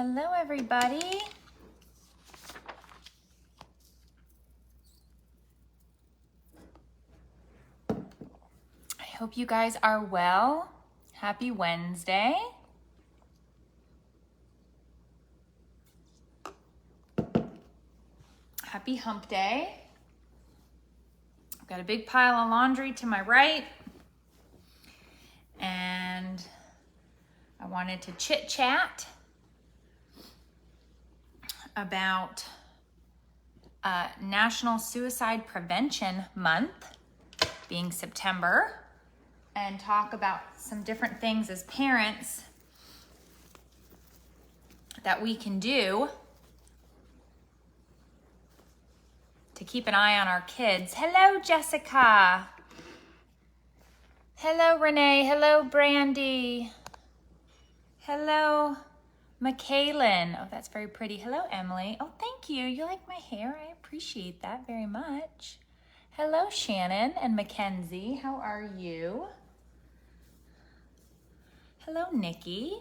Hello, everybody. I hope you guys are well. Happy Wednesday. Happy hump day. I've got a big pile of laundry to my right. And I wanted to chit chat about National Suicide Prevention Month, being September, and talk about some different things as parents that we can do to keep an eye on our kids. Hello, Jessica. Hello, Renee. Hello, Brandy. Hello, McKaylin. Oh, that's very pretty. Hello, Emily. Oh, thank you. You like my hair? I appreciate that very much. Hello, Shannon and Mackenzie. How are you? Hello, Nikki.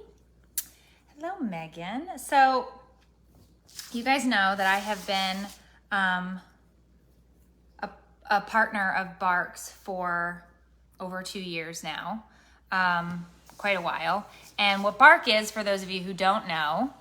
Hello, Megan. So, you guys know that I have been a partner of Bark's for over 2 years now. Quite a while. And what Bark is, for those of you who don't know,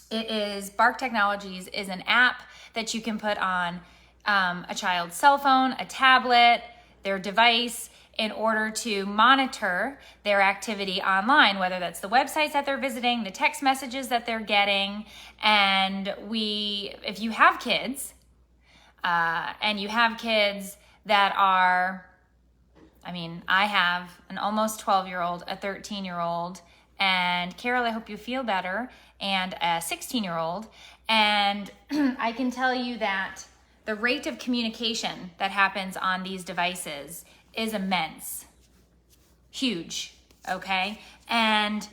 it is Bark Technologies is an app that you can put on a child's cell phone, a tablet, their device, in order to monitor their activity online, whether that's the websites that they're visiting, the text messages that they're getting. And if you have kids, and you have kids that are, I have an almost 12-year-old, a 13-year-old, and Carol, I hope you feel better, and a 16-year-old. And I can tell you that the rate of communication that happens on these devices is immense, huge, okay? And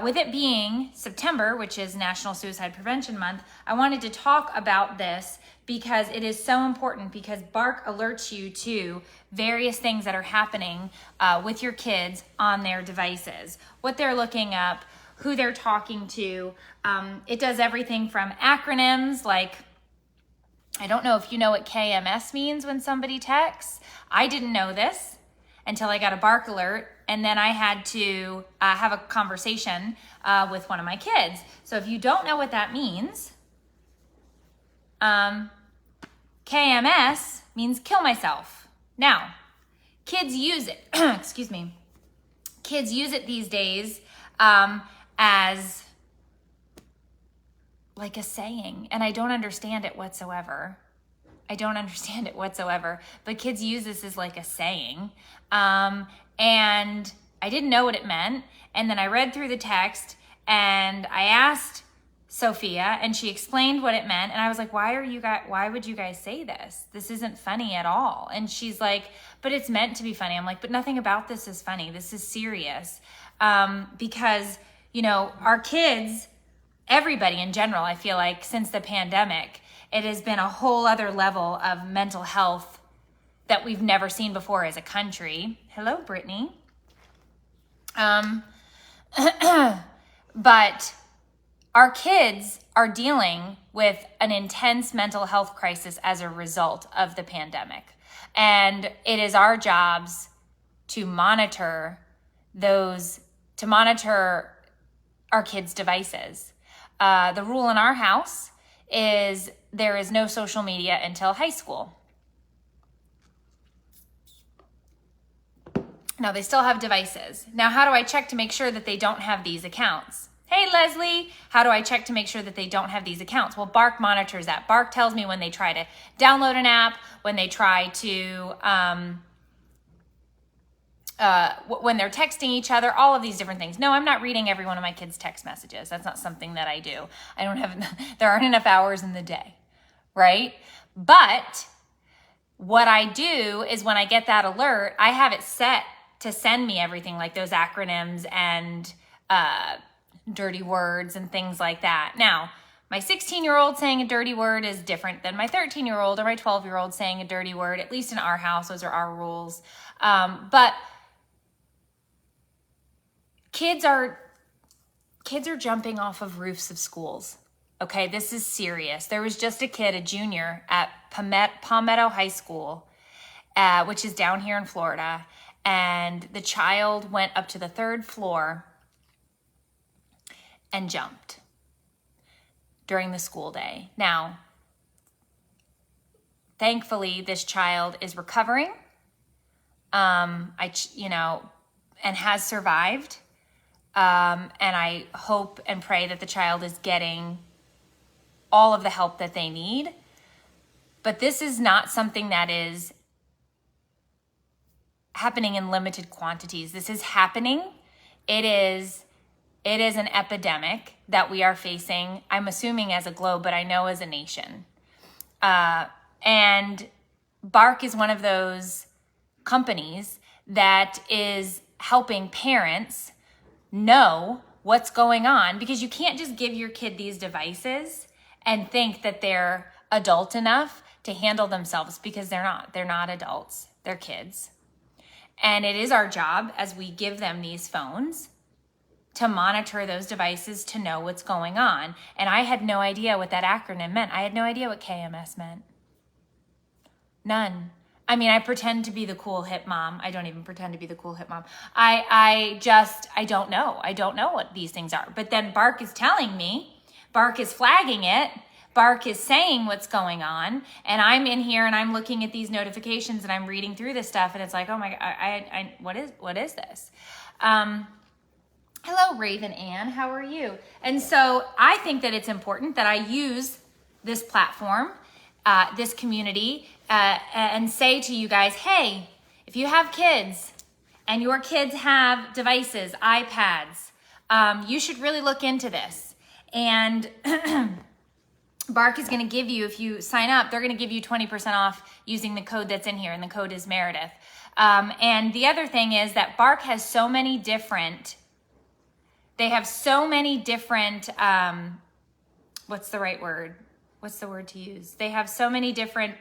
with it being September, which is National Suicide Prevention Month, I wanted to talk about this because it is so important, because Bark alerts you to various things that are happening with your kids on their devices, what they're looking up, who they're talking to. It does everything from acronyms like, I don't know if you know what KMS means when somebody texts. I didn't know this until I got a Bark alert, and then I had to have a conversation with one of my kids. So if you don't know what that means, KMS means kill myself. Now, kids use it, excuse me, kids use it these days as like a saying, and I don't understand it whatsoever. But kids use this as like a saying. And I didn't know what it meant. And then I read through the text and I asked Sophia, and she explained what it meant. And I was like, why would you guys say this? This isn't funny at all. And she's like, but it's meant to be funny. I'm like, but nothing about this is funny. This is serious. Because, our kids, everybody in general, I feel like since the pandemic, it has been a whole other level of mental health that we've never seen before as a country. Hello, Brittany. But our kids are dealing with an intense mental health crisis as a result of the pandemic. And it is our jobs to monitor our kids' devices. The rule in our house is there is no social media until high school. Now, they still have devices. Now, how do I check to make sure that they don't have these accounts? Hey, Leslie, how do I check to make sure that they don't have these accounts? Well, Bark monitors that. Bark tells me when they try to download an app, when they try to, when they're texting each other, all of these different things. No, I'm not reading every one of my kids' text messages. That's not something that I do. There aren't enough hours in the day, right? But what I do is when I get that alert, I have it set to send me everything like those acronyms and dirty words and things like that. Now, my 16-year-old saying a dirty word is different than my 13-year-old or my 12-year-old saying a dirty word, at least in our house. Those are our rules. But kids are kids are jumping off of roofs of schools. Okay, this is serious. There was just a kid, a junior at Palmetto High School, which is down here in Florida, and the child went up to the 3rd floor and jumped during the school day. Now, thankfully, this child is recovering, and has survived. And I hope and pray that the child is getting all of the help that they need. But this is not something that is happening in limited quantities. This is happening. It is an epidemic that we are facing, I'm assuming as a globe, but I know as a nation. And Bark is one of those companies that is helping parents know what's going on, because you can't just give your kid these devices and think that they're adult enough to handle themselves, because they're not. They're not adults. They're kids. And it is our job, as we give them these phones, to monitor those devices to know what's going on. And I had no idea what that acronym meant. I had no idea what KMS meant. None. I mean, I pretend to be the cool hip mom. I don't even pretend to be the cool hip mom. I don't know. I don't know what these things are. But then Bark is telling me, Bark is flagging it, Bark is saying what's going on, and I'm in here and I'm looking at these notifications and I'm reading through this stuff, and it's like, oh my God, what is this? Hello, Raven Ann, how are you? And so I think that it's important that I use this platform, this community, and say to you guys, hey, if you have kids and your kids have devices, iPads, you should really look into this. And Bark is going to give you, if you sign up, they're going to give you 20% off using the code that's in here, and the code is Meredith. And the other thing is that Bark has so many different, what's the right word? What's the word to use? They have so many different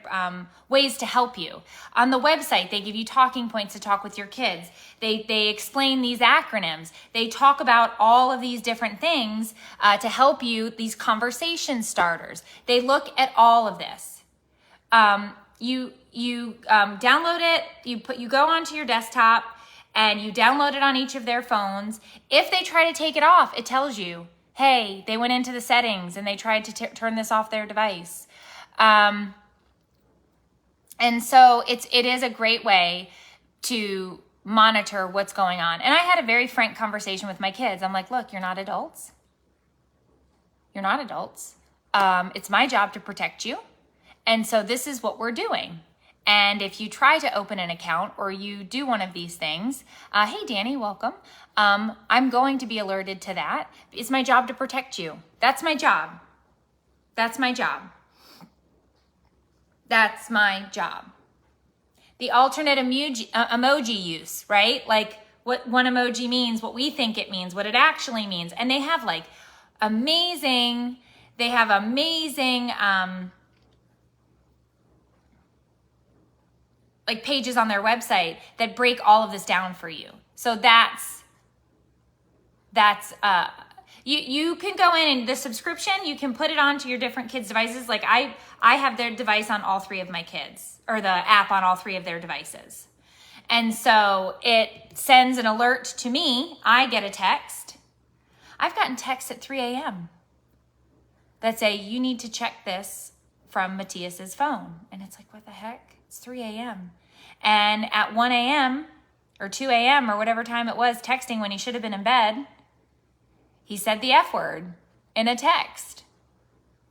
ways to help you. On the website, they give you talking points to talk with your kids. They explain these acronyms. They talk about all of these different things to help you, these conversation starters. They look at all of this. You download it, you go onto your desktop, and you download it on each of their phones. If they try to take it off, it tells you, hey, they went into the settings and they tried to turn this off their device. And so it is a great way to monitor what's going on. And I had a very frank conversation with my kids. I'm like, look, you're not adults. You're not adults. It's my job to protect you. And so this is what we're doing. And if you try to open an account or you do one of these things, hey, Danny, welcome. I'm going to be alerted to that. It's my job to protect you. That's my job. That's my job. That's my job. The alternate emoji use, right? Like what one emoji means, what we think it means, what it actually means. And they have amazing pages on their website that break all of this down for you. So you can go in and the subscription, you can put it onto your different kids' devices. Like I have their device on all 3 of my kids, or the app on all 3 of their devices. And so it sends an alert to me. I get a text. I've gotten texts at 3 a.m. that say, you need to check this from Matthias's phone. And it's like, what the heck? It's 3 a.m. And at 1 a.m. or 2 a.m. or whatever time it was, texting when he should have been in bed, he said the F word in a text.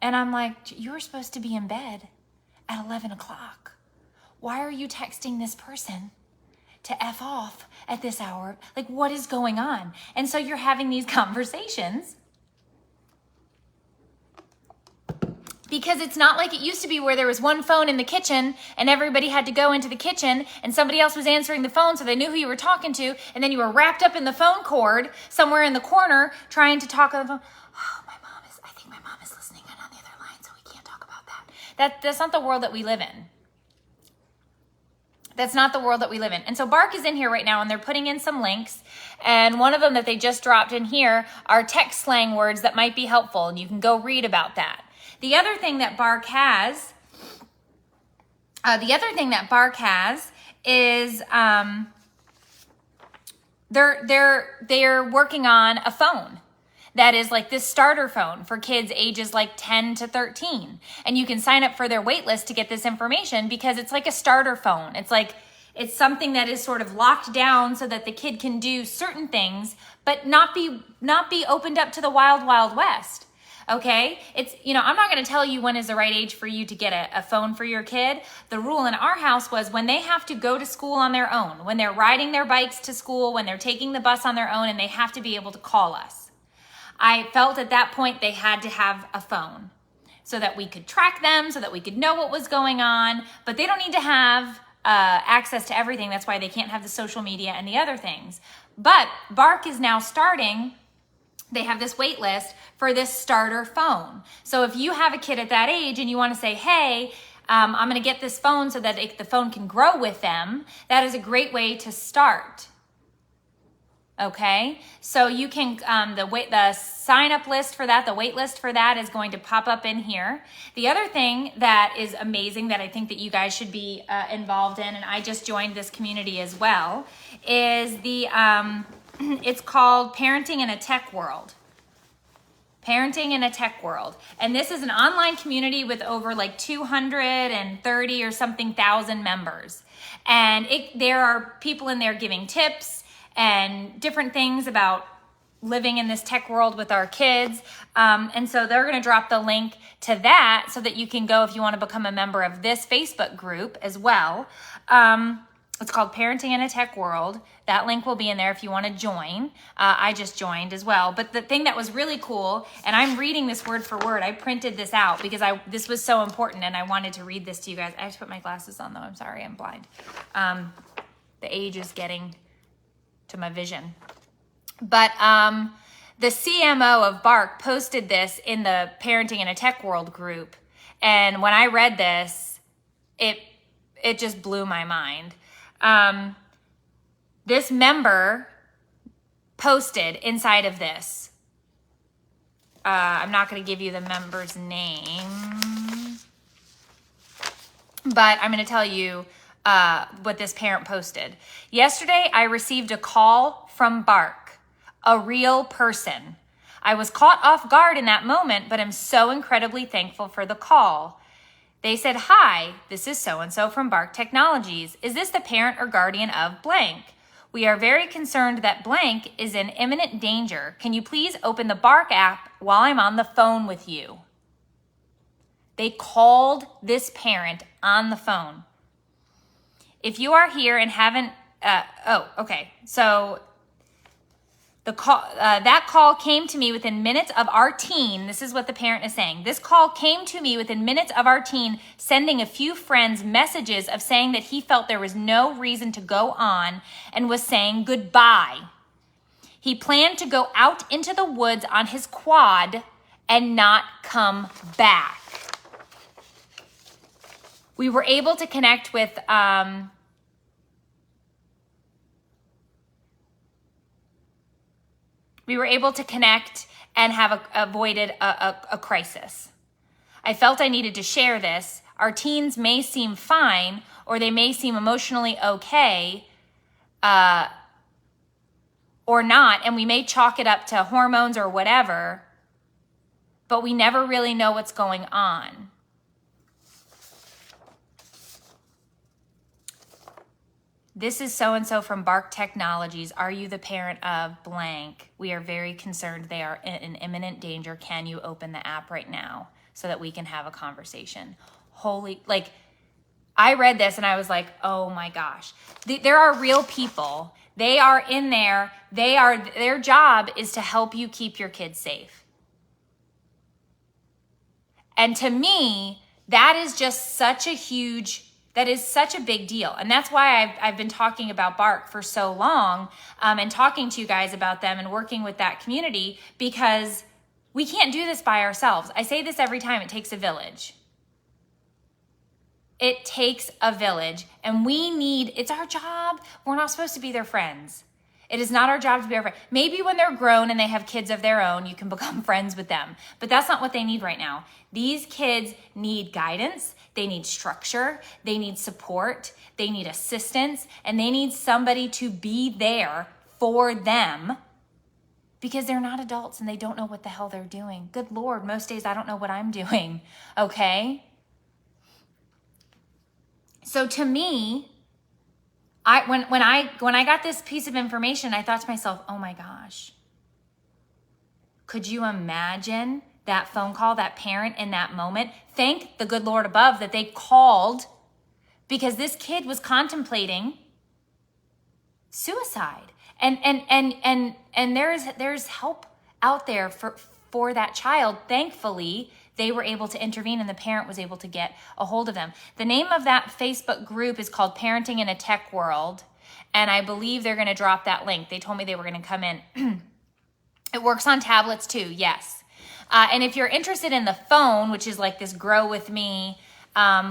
And I'm like, you were supposed to be in bed at 11 o'clock. Why are you texting this person to F off at this hour? Like, what is going on? And so you're having these conversations. Because it's not like it used to be where there was one phone in the kitchen and everybody had to go into the kitchen and somebody else was answering the phone so they knew who you were talking to, and then you were wrapped up in the phone cord somewhere in the corner trying to talk on the phone. Oh, I think my mom is listening in on the other line, so we can't talk about that. That's not the world that we live in. That's not the world that we live in. And so Bark is in here right now, and they're putting in some links. And one of them that they just dropped in here are tech slang words that might be helpful, and you can go read about that. The other thing that Bark has, is they're working on a phone that is like this starter phone for kids ages like 10 to 13. And you can sign up for their wait list to get this information, because it's like a starter phone. It's something that is sort of locked down so that the kid can do certain things, but not be opened up to the wild, wild west. Okay? I'm not going to tell you when is the right age for you to get a phone for your kid. The rule in our house was when they have to go to school on their own, when they're riding their bikes to school, when they're taking the bus on their own, and they have to be able to call us. I felt at that point they had to have a phone so that we could track them, so that we could know what was going on, but they don't need to have access to everything. That's why they can't have the social media and the other things. But Bark is now starting. They have this wait list for this starter phone. So if you have a kid at that age and you want to say, hey, I'm going to get this phone so that the phone can grow with them, that is a great way to start. Okay, so you can, the sign up list for that, the wait list for that is going to pop up in here. The other thing that is amazing that I think that you guys should be involved in, and I just joined this community as well, is it's called Parenting in a Tech World. Parenting in a Tech World. And this is an online community with over like 230 or something thousand members. And there are people in there giving tips and different things about living in this tech world with our kids. And so they're going to drop the link to that so that you can go if you want to become a member of this Facebook group as well. It's called Parenting in a Tech World. That link will be in there if you want to join. I just joined as well. But the thing that was really cool, and I'm reading this word for word. I printed this out because this was so important and I wanted to read this to you guys. I have to put my glasses on though. I'm sorry, I'm blind. The age is getting to my vision. But the CMO of Bark posted this in the Parenting in a Tech World group. And when I read this, it just blew my mind. This member posted inside of this. I'm not going to give you the member's name, but I'm going to tell you what this parent posted. Yesterday, I received a call from Bark, a real person. I was caught off guard in that moment, but I'm so incredibly thankful for the call. They said, hi, this is so-and-so from Bark Technologies. Is this the parent or guardian of blank? We are very concerned that blank is in imminent danger. Can you please open the Bark app while I'm on the phone with you? They called this parent on the phone. If you are here and haven't, So the call, that call came to me within minutes of our teen. This is what the parent is saying. This call came to me within minutes of our teen sending a few friends messages of saying that he felt there was no reason to go on and was saying goodbye. He planned to go out into the woods on his quad and not come back. We were able to connect with and have avoided a crisis. I felt I needed to share this. Our teens may seem fine, or they may seem emotionally okay, or not, and we may chalk it up to hormones or whatever, but we never really know what's going on. This is so-and-so from Bark Technologies. Are you the parent of blank? We are very concerned they are in imminent danger. Can you open the app right now so that we can have a conversation? I read this and I was like, oh my gosh. There are real people. They are in there. Their job is to help you keep your kids safe. And to me, that is such a big deal. And that's why I've been talking about Bark for so long and talking to you guys about them and working with that community, because we can't do this by ourselves. I say this every time, it takes a village. It takes a village, and it's our job. We're not supposed to be their friends. It is not our job to be our friend. Maybe when they're grown and they have kids of their own, you can become friends with them. But that's not what they need right now. These kids need guidance. They need structure. They need support. They need assistance. And they need somebody to be there for them because they're not adults and they don't know what the hell they're doing. Good Lord, most days I don't know what I'm doing, okay? So to me, when I got this piece of information, I thought to myself, oh my gosh, could you imagine that phone call, that parent in that moment? Thank the good Lord above that they called, because this kid was contemplating suicide. And there's help out there for that child. Thankfully, they were able to intervene and the parent was able to get a hold of them. The name of that Facebook group is called Parenting in a Tech World. And I believe they're going to drop that link. They told me they were going to come in. It works on tablets too, yes. And if you're interested in the phone, which is like this Grow With Me,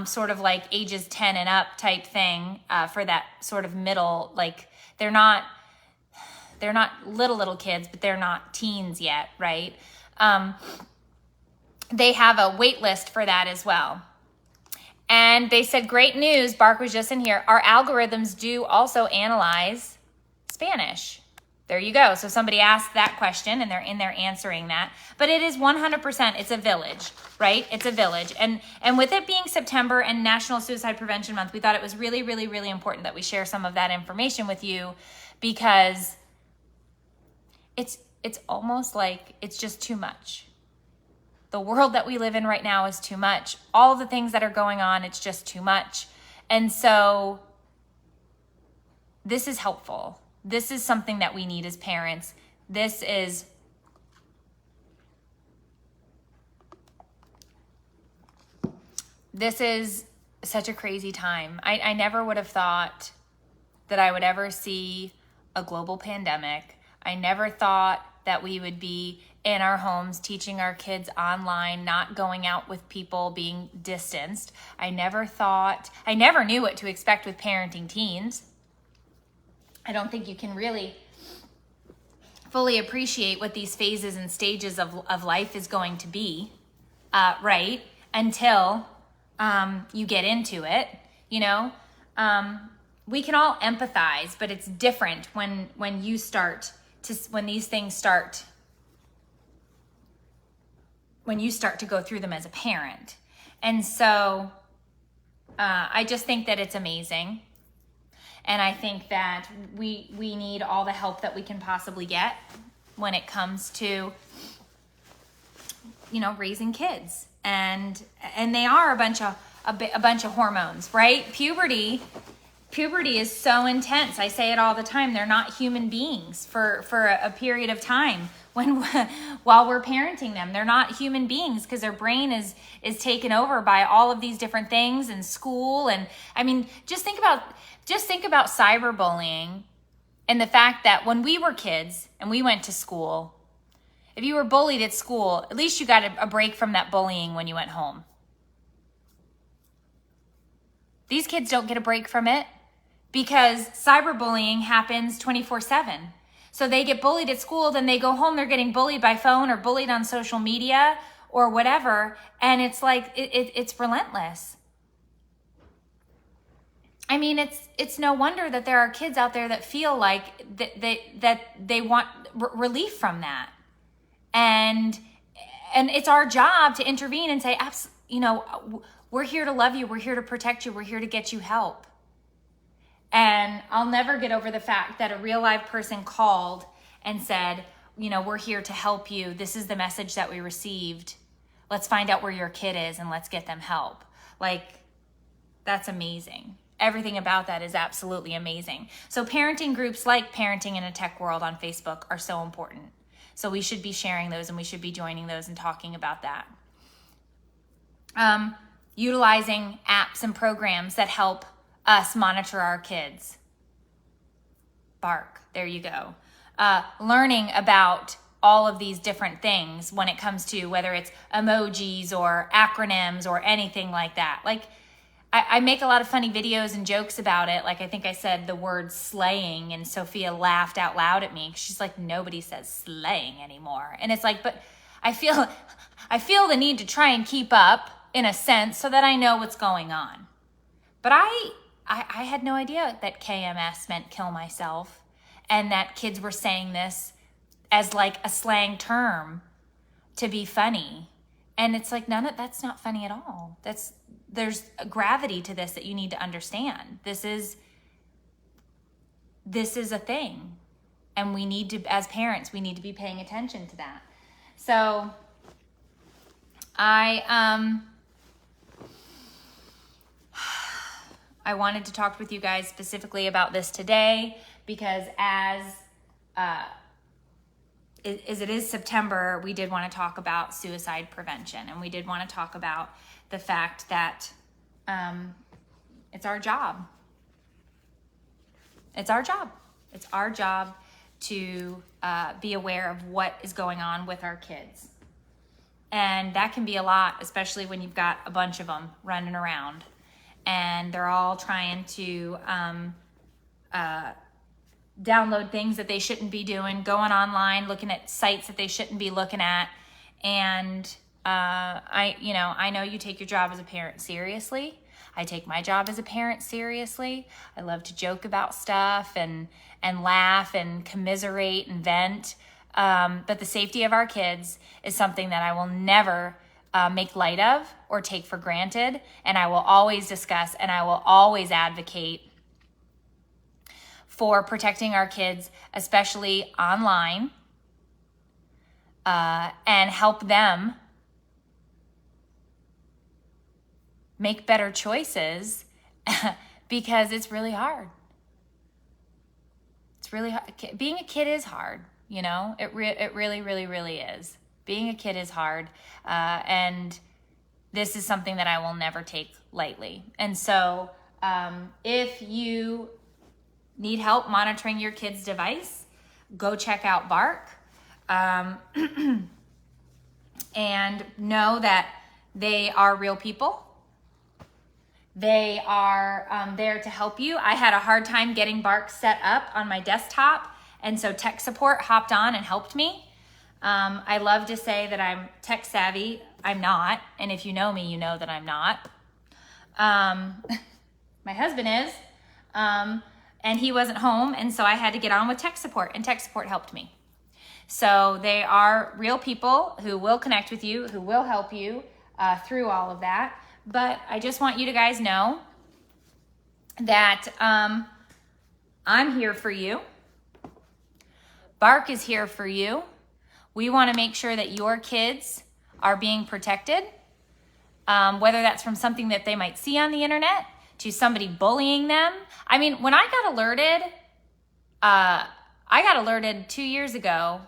sort of like ages 10 and up type thing, for that sort of middle, like they're not little kids, but they're not teens yet, right? They have a wait list for that as well. And they said, great news, Bark was just in here, our algorithms do also analyze Spanish. There you go. So somebody asked that question and they're in there answering that. But it is 100%, it's a village, right? It's a village. And with it being September and National Suicide Prevention Month, we thought it was really, really, really important that we share some of that information with you, because it's almost like it's just too much. The world that we live in right now is too much. All of the things that are going on, it's just too much. And so this is helpful. This is something that we need as parents. This is such a crazy time. I never would have thought that I would ever see a global pandemic. I never thought that we would be in our homes teaching our kids online, not going out with people, being distanced. I never knew what to expect with parenting teens. I don't think you can really fully appreciate what these phases and stages of life is going to be, right? Until you get into it, you know? We can all empathize, but it's different when these things start, when you start to go through them as a parent. And so I just think that it's amazing. And I think that we need all the help that we can possibly get when it comes to, you know, raising kids. And they are a bunch of hormones, right? Puberty is so intense. I say it all the time. They're not human beings for a period of time while we're parenting them. They're not human beings because their brain is taken over by all of these different things and school. And I mean, just think about cyberbullying and the fact that when we were kids and we went to school, if you were bullied at school, at least you got a break from that bullying when you went home. These kids don't get a break from it because cyberbullying happens 24/7. So they get bullied at school, then they go home, they're getting bullied by phone or bullied on social media or whatever. And it's like, it's relentless. I mean, it's no wonder that there are kids out there that feel like that they want relief from that. And it's our job to intervene and say, you know, we're here to love you. We're here to protect you. We're here to get you help. And I'll never get over the fact that a real live person called and said, you know, we're here to help you. This is the message that we received. Let's find out where your kid is and let's get them help. Like, that's amazing. Everything about that is absolutely amazing. So parenting groups like Parenting in a Tech World on Facebook are so important. So we should be sharing those and we should be joining those and talking about that. Utilizing apps and programs that help us monitor our kids. Bark, there you go. Learning about all of these different things when it comes to whether it's emojis or acronyms or anything like that. Like, I make a lot of funny videos and jokes about it. Like I think I said the word slaying, and Sophia laughed out loud at me. She's like, nobody says slaying anymore. And it's like, but I feel the need to try and keep up in a sense so that I know what's going on. But I had no idea that KMS meant kill myself, and that kids were saying this as like a slang term to be funny. And it's like, that's not funny at all. There's a gravity to this that you need to understand. This is a thing. And we need to, as parents, we need to be paying attention to that. So I wanted to talk with you guys specifically about this today because as it is September, we did want to talk about suicide prevention, and we did want to talk about the fact that it's our job. It's our job. It's our job to be aware of what is going on with our kids. And that can be a lot, especially when you've got a bunch of them running around and they're all trying to download things that they shouldn't be doing, going online, looking at sites that they shouldn't be looking at. And I know you take your job as a parent seriously. I take my job as a parent seriously. I love to joke about stuff and laugh and commiserate and vent. But the safety of our kids is something that I will never make light of or take for granted. And I will always discuss and I will always advocate for protecting our kids, especially online, and help them make better choices because it's really hard. It's really hard. Being a kid is hard, you know? It really, really, really is. Being a kid is hard, and this is something that I will never take lightly. And so if you need help monitoring your kid's device, go check out Bark. And know that they are real people. They are there to help you. I had a hard time getting Bark set up on my desktop, and so tech support hopped on and helped me. I love to say that I'm tech savvy. I'm not, and if you know me, you know that I'm not. My husband is, and he wasn't home, and so I had to get on with tech support, and tech support helped me. So they are real people who will connect with you, who will help you through all of that. But I just want you to guys know that I'm here for you. Bark is here for you. We want to make sure that your kids are being protected, whether that's from something that they might see on the internet to somebody bullying them. I mean, when I got alerted 2 years ago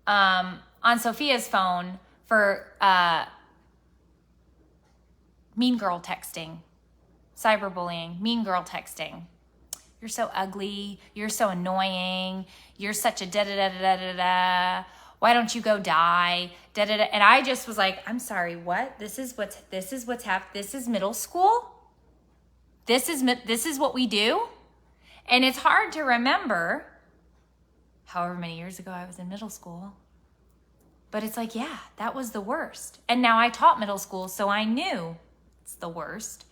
on Sophia's phone for mean girl texting, cyberbullying, mean girl texting. You're so ugly. You're so annoying. You're such a da-da-da-da-da-da-da. Why don't you go die? Da-da-da. And I just was like, I'm sorry, what? This is what's happening. This is middle school? This is what we do? And it's hard to remember however many years ago I was in middle school. But it's like, yeah, that was the worst. And now I taught middle school, so I knew it's the worst.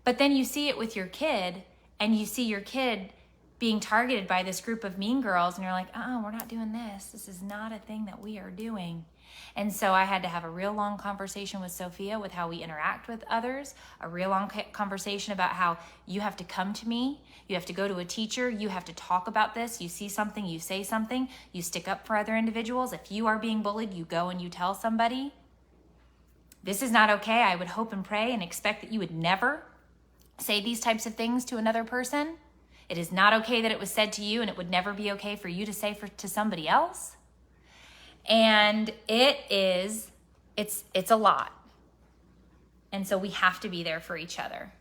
But then you see it with your kid, and you see your kid being targeted by this group of mean girls, and you're like, we're not doing this. This is not a thing that we are doing. And so I had to have a real long conversation with Sophia with how we interact with others, a real long conversation about how you have to come to me, you have to go to a teacher, you have to talk about this, you see something, you say something, you stick up for other individuals. If you are being bullied, you go and you tell somebody. This is not okay. I would hope and pray and expect that you would never say these types of things to another person. It is not okay that it was said to you, and it would never be okay for you to say to somebody else. And it's a lot. And so we have to be there for each other.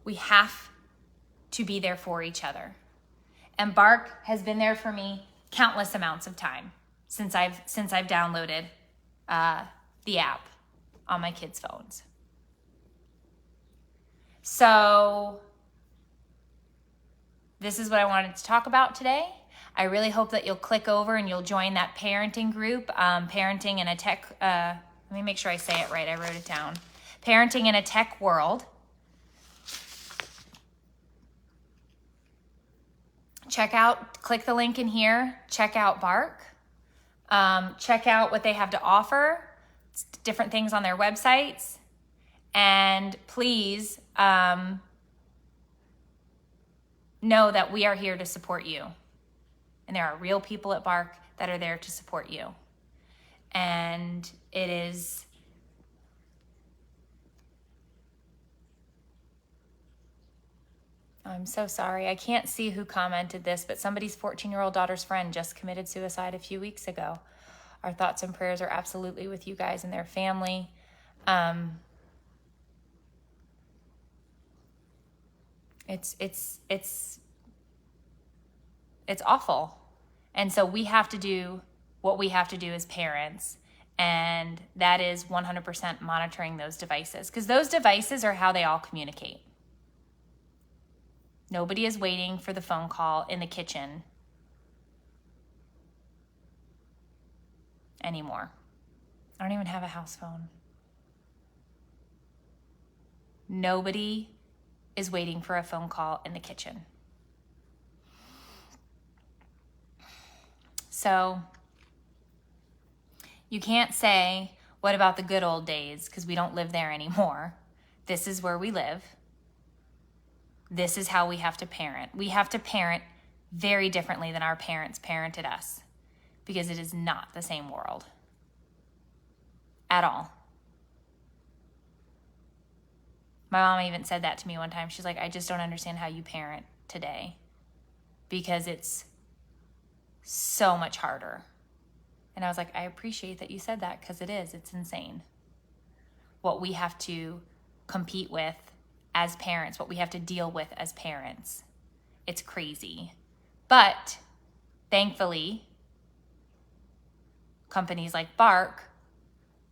We have to be there for each other. And Bark has been there for me countless amounts of time since I've downloaded the app. on my kids' phones. So this is what I wanted to talk about today. I really hope that you'll click over and you'll join that parenting group, Parenting in a Tech, let me make sure I say it right, I wrote it down. Parenting in a Tech World. Click the link in here, check out Bark. Check out what they have to offer, different things on their websites. And please know that we are here to support you. And there are real people at Bark that are there to support you. And it is I'm so sorry. I can't see who commented this, but somebody's 14-year-old daughter's friend just committed suicide a few weeks ago. Our thoughts and prayers are absolutely with you guys and their family. It's awful. And so we have to do what we have to do as parents. And that is 100% monitoring those devices, because those devices are how they all communicate. Nobody is waiting for the phone call in the kitchen anymore. I don't even have a house phone. Nobody is waiting for a phone call in the kitchen. So you can't say, what about the good old days? Because we don't live there anymore. This is where we live. This is how we have to parent. We have to parent very differently than our parents parented us, because it is not the same world at all. My mom even said that to me one time. She's like, I just don't understand how you parent today, because it's so much harder. And I was like, I appreciate that you said that, because it is. It's insane what we have to compete with as parents, what we have to deal with as parents. It's crazy. But thankfully, companies like Bark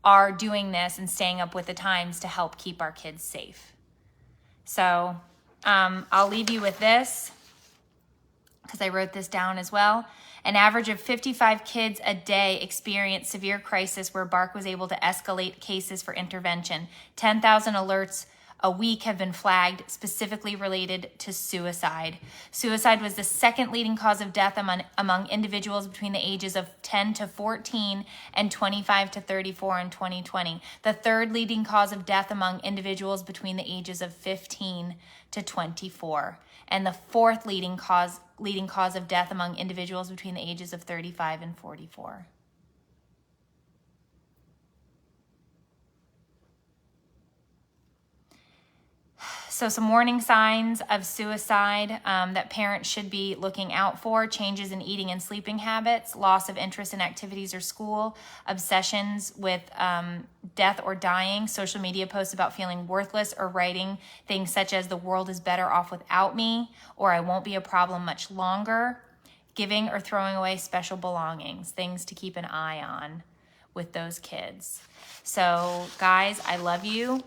are doing this and staying up with the times to help keep our kids safe. So I'll leave you with this, because I wrote this down as well. An average of 55 kids a day experience severe crisis where Bark was able to escalate cases for intervention. 10,000 alerts a week have been flagged specifically related to suicide. Suicide was the second leading cause of death among individuals between the ages of 10 to 14 and 25 to 34 in 2020. The third leading cause of death among individuals between the ages of 15 to 24. And the fourth leading cause of death among individuals between the ages of 35 and 44. So some warning signs of suicide that parents should be looking out for: changes in eating and sleeping habits, loss of interest in activities or school, obsessions with death or dying, social media posts about feeling worthless, or writing things such as "the world is better off without me," or "I won't be a problem much longer," giving or throwing away special belongings, things to keep an eye on with those kids. So guys, I love you.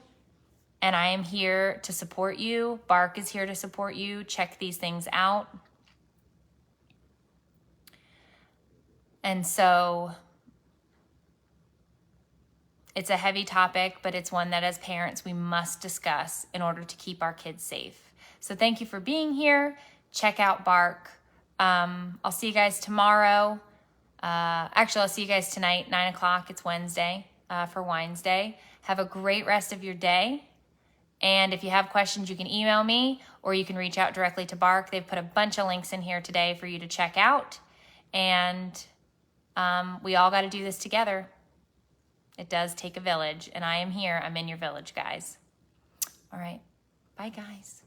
And I am here to support you. Bark is here to support you. Check these things out. And so it's a heavy topic, but it's one that as parents we must discuss in order to keep our kids safe. So thank you for being here. Check out Bark. I'll see you guys tomorrow. Actually, I'll see you guys tonight, 9 o'clock. It's Wednesday for Wines Day. Have a great rest of your day. And if you have questions, you can email me, or you can reach out directly to Bark. They've put a bunch of links in here today for you to check out. And we all got to do this together. It does take a village, and I am here. I'm in your village, guys. All right. Bye, guys.